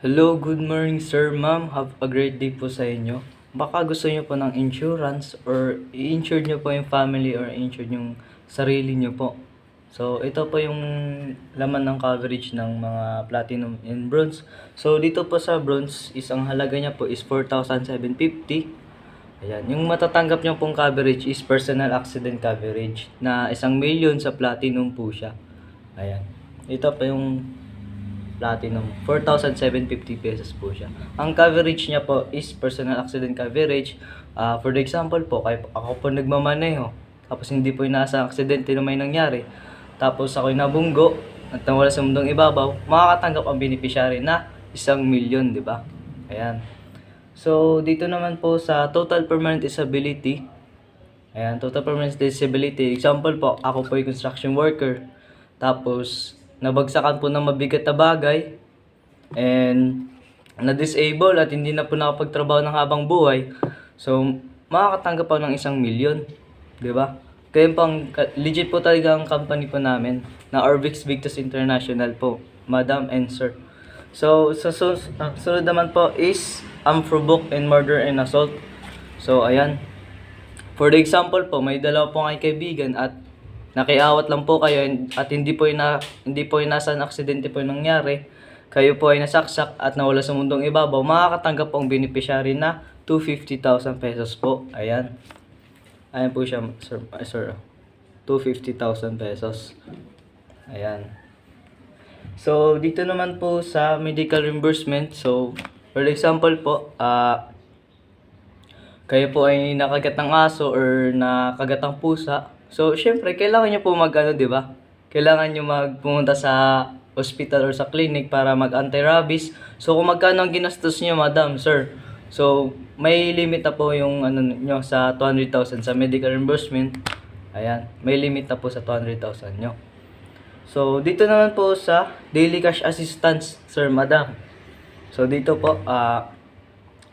Hello, good morning sir, ma'am. Have a great day po sa inyo. Baka gusto niyo po ng insurance or i-insure niyo po yung family or i-insure yung sarili niyo po. So, ito po yung laman ng coverage ng mga platinum and bronze. So, dito po sa bronze is ang halaga niya po is 4,750. Ayan, yung matatanggap niyo pong coverage is personal accident coverage na 1,000,000 sa platinum po siya. Ayan. Ito pa yung platinum, 4,750 pesos po siya. Ang coverage niya po is personal accident coverage. For the example po, kaya ako po nagmamaneho, tapos hindi po yung nasa aksidente na may nangyari, tapos ako'y nabunggo at nawala sa mundong ibabaw, makakatanggap ang beneficiary na 1,000,000, di ba? Ayan. So, dito naman po sa total permanent disability, ayan, total permanent disability, example po, ako po yung construction worker, tapos nabagsakan po ng mabigat na bagay and na-disable at hindi na po nakapagtrabaho ng habang buhay. So, makakatanggap po ng 1,000,000, 'di ba? Kaya pang legit po talaga ang company po namin na Orvix Victus International po, Madam and Sir. So, sunod naman po is unprovoked and murder and assault. So, ayan. For the example po, may dalawa po kayong kaibigan at nakiawat lang po kayo at hindi po yung nasa aksidente po yung nangyari. Kayo po ay nasaksak at nawala sa mundong ibabaw, makakatanggap po ang beneficiary na 250,000 pesos po. Ayan. Ayan po siya, sir. 250,000 pesos. Ayan. So, dito naman po sa medical reimbursement. So, for example po, kayo po ay nakagat ng aso or nakagat ng pusa. So, syempre, kailangan nyo po di ba? Kailangan nyo magpumunta sa hospital or sa clinic para mag-anti-rabies. So, kung magkano ang ginastos nyo, madam, sir. So, may limit na po yung nyo sa 200,000 sa medical reimbursement. Ayan, may limit na po sa 200,000 nyo. So, dito naman po sa daily cash assistance, sir, madam. So, dito po,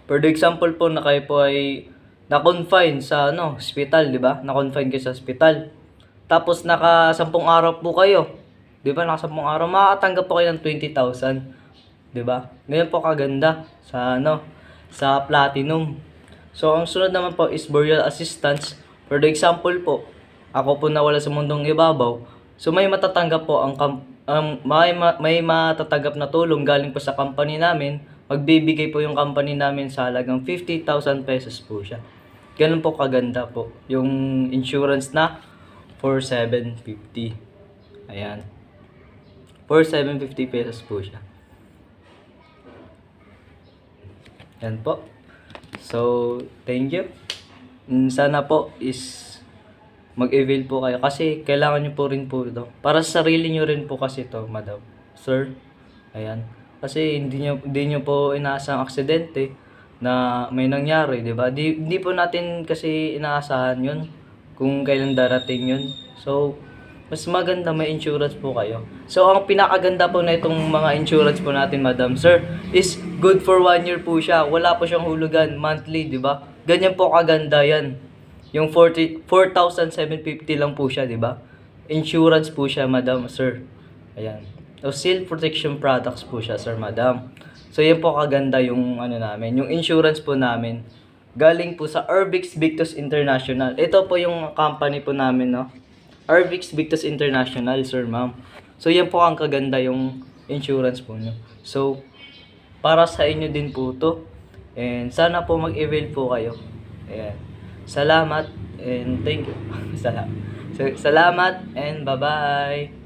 for the example po na kayo po ay na-confine sa hospital, 'di ba? Na-confine kayo sa hospital. Tapos naka 10 araw po kayo. 'Di ba? Naka 10 araw makakatanggap po kayo ng 20,000, 'di ba? Ganyan po kaganda sa sa platinum. So ang sunod naman po is burial assistance. For the example po, ako po nawala sa mundong ibabaw. So may matatanggap po may matatanggap na tulong galing po sa company namin. Magbibigay po yung company namin sa halagang 50,000 pesos po siya. Ganun po kaganda po yung insurance na 4,750. Ayan. 4,750 pesos po siya. Yan po. So, thank you. Sana po is mag-avail po kayo kasi kailangan nyo po rin po ito. Para sa sarili nyo rin po kasi ito, madam. Sir. Ayan. Kasi hindi nyo po inaasang aksidente na may nangyari, 'di ba? Hindi po natin kasi inaasahan 'yun kung kailan darating 'yun. So, mas maganda may insurance po kayo. So, ang pinakaganda po na itong mga insurance po natin, madam, sir, is good for 1 year po siya. Wala po siyang hulugan monthly, 'di ba? Ganyan po kaganda 'yan. Yung 4,750 lang po siya, 'di ba? Insurance po siya, madam, sir. Ayan. So, self protection products po siya, sir, madam. So, yan po kaganda yung namin, yung insurance po namin. Galing po sa Orvix Victus International. Ito po yung company po namin, no? Orvix Victus International, sir, ma'am. So, yan po ang kaganda yung insurance po nyo. So, para sa inyo din po to. And sana po mag-avail po kayo. Ayan. Salamat and thank you. Salamat and bye-bye.